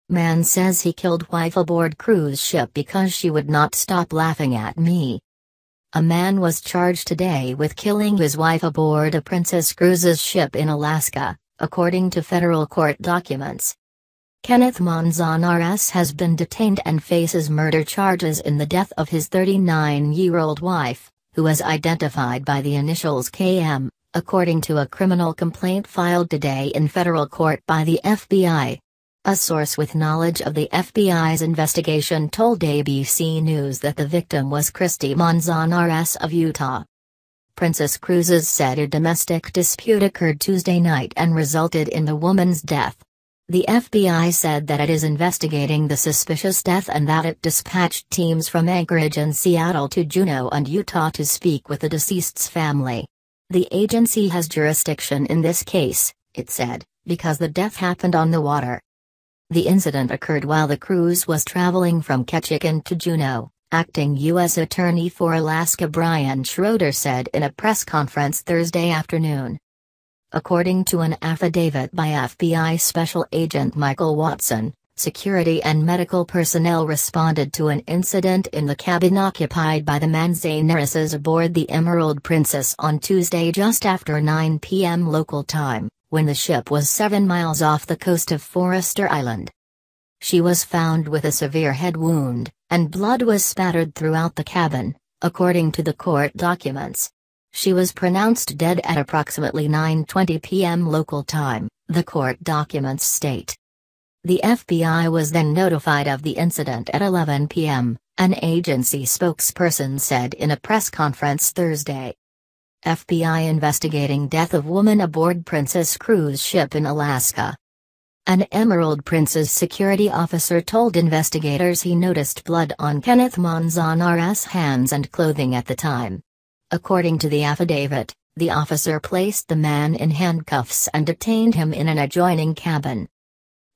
Man says he killed wife aboard cruise ship because she would not stop laughing at me. A man was charged today with killing his wife aboard a Princess Cruises ship in Alaska, according to federal court documents. Kenneth Manzanares has been detained and faces murder charges in the death of his 39-year-old wife, who was identified by the initials KM, according to a criminal complaint filed today in federal court by the FBI. A source with knowledge of the FBI's investigation told ABC News that the victim was Christy Manzanares of Utah. Princess Cruises said a domestic dispute occurred Tuesday night and resulted in the woman's death. The FBI said that it is investigating the suspicious death and that it dispatched teams from Anchorage and Seattle to Juneau and Utah to speak with the deceased's family. The agency has jurisdiction in this case, it said, because the death happened on the water. The incident occurred while the cruise was traveling from Ketchikan to Juneau, acting U.S. Attorney for Alaska Brian Schroeder said in a press conference Thursday afternoon. According to an affidavit by FBI Special Agent Michael Watson, security and medical personnel responded to an incident in the cabin occupied by the Manzanareses aboard the Emerald Princess on Tuesday just after 9 p.m. local time, when the ship was 7 miles off the coast of Forester Island. She was found with a severe head wound, and blood was spattered throughout the cabin, according to the court documents. She was pronounced dead at approximately 9:20 p.m. local time, the court documents state. The FBI was then notified of the incident at 11 p.m., an agency spokesperson said in a press conference Thursday. FBI investigating death of woman aboard Princess cruise ship in Alaska. An Emerald Princess security officer told investigators he noticed blood on Kenneth Manzanares' hands and clothing at the time. According to the affidavit, the officer placed the man in handcuffs and detained him in an adjoining cabin.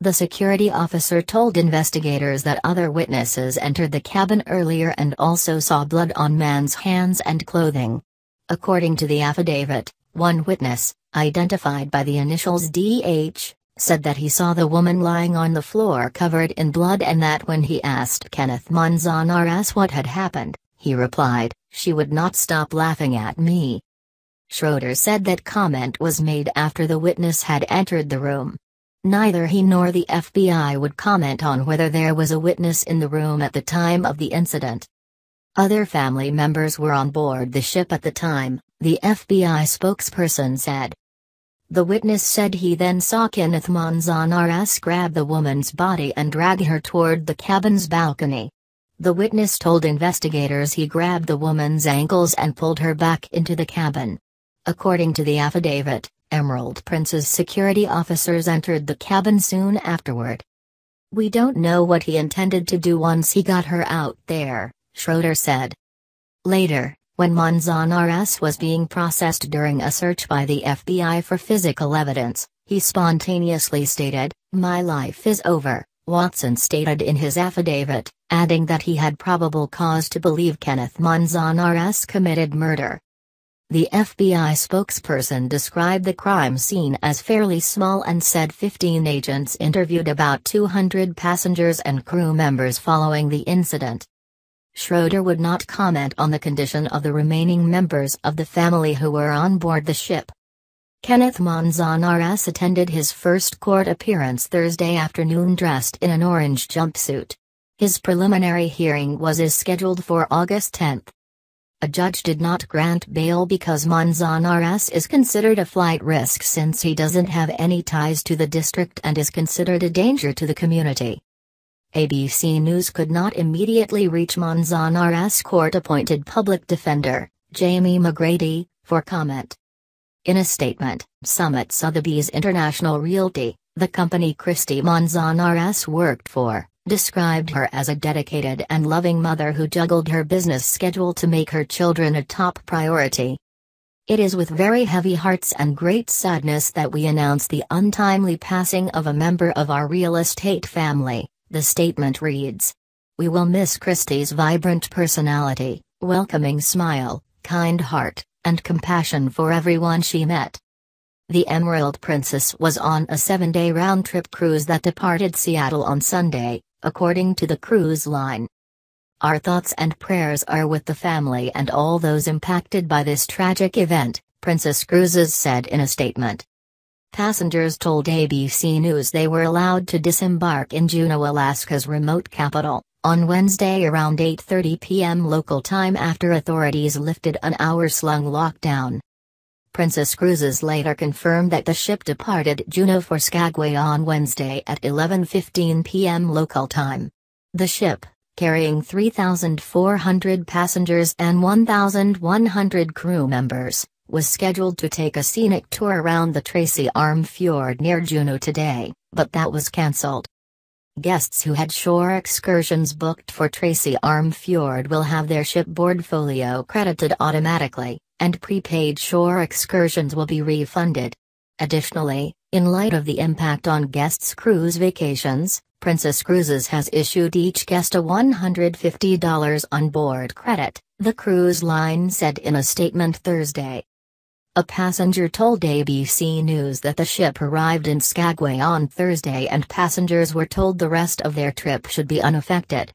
The security officer told investigators that other witnesses entered the cabin earlier and also saw blood on man's hands and clothing. According to the affidavit, one witness, identified by the initials DH, said that he saw the woman lying on the floor covered in blood and that when he asked Kenneth Manzanares what had happened, he replied, "She would not stop laughing at me." Schroeder said that comment was made after the witness had entered the room. Neither he nor the FBI would comment on whether there was a witness in the room at the time of the incident. Other family members were on board the ship at the time, the FBI spokesperson said. The witness said he then saw Kenneth Manzanares grab the woman's body and drag her toward the cabin's balcony. The witness told investigators he grabbed the woman's ankles and pulled her back into the cabin. According to the affidavit, Emerald Princess security officers entered the cabin soon afterward. "We don't know what he intended to do once he got her out there," Schroeder said. Later, when Manzanares was being processed during a search by the FBI for physical evidence, he spontaneously stated, "My life is over," Watson stated in his affidavit, adding that he had probable cause to believe Kenneth Manzanares committed murder. The FBI spokesperson described the crime scene as fairly small and said 15 agents interviewed about 200 passengers and crew members following the incident. Schroeder would not comment on the condition of the remaining members of the family who were on board the ship. Kenneth Manzanares attended his first court appearance Thursday afternoon dressed in an orange jumpsuit. His preliminary hearing was scheduled for August 10. A judge did not grant bail because Manzanares is considered a flight risk since he doesn't have any ties to the district and is considered a danger to the community. ABC News could not immediately reach Manzanares' court-appointed public defender, Jamie McGrady, for comment. In a statement, Summit Sotheby's International Realty, the company Christy Manzanares worked for, described her as a dedicated and loving mother who juggled her business schedule to make her children a top priority. "It is with very heavy hearts and great sadness that we announce the untimely passing of a member of our real estate family," the statement reads. "We will miss Christy's vibrant personality, welcoming smile, kind heart, and compassion for everyone she met." The Emerald Princess was on a 7-day round-trip cruise that departed Seattle on Sunday, according to the cruise line. "Our thoughts and prayers are with the family and all those impacted by this tragic event," Princess Cruises said in a statement. Passengers told ABC News they were allowed to disembark in Juneau, Alaska's remote capital, on Wednesday around 8:30 p.m. local time after authorities lifted an hours-long lockdown. Princess Cruises later confirmed that the ship departed Juneau for Skagway on Wednesday at 11:15 p.m. local time. The ship, carrying 3,400 passengers and 1,100 crew members, was scheduled to take a scenic tour around the Tracy Arm Fjord near Juneau today, but that was cancelled. Guests who had shore excursions booked for Tracy Arm Fjord will have their shipboard folio credited automatically, and prepaid shore excursions will be refunded. Additionally, in light of the impact on guests' cruise vacations, Princess Cruises has issued each guest a $150 on-board credit, the cruise line said in a statement Thursday. A passenger told ABC News that the ship arrived in Skagway on Thursday and passengers were told the rest of their trip should be unaffected.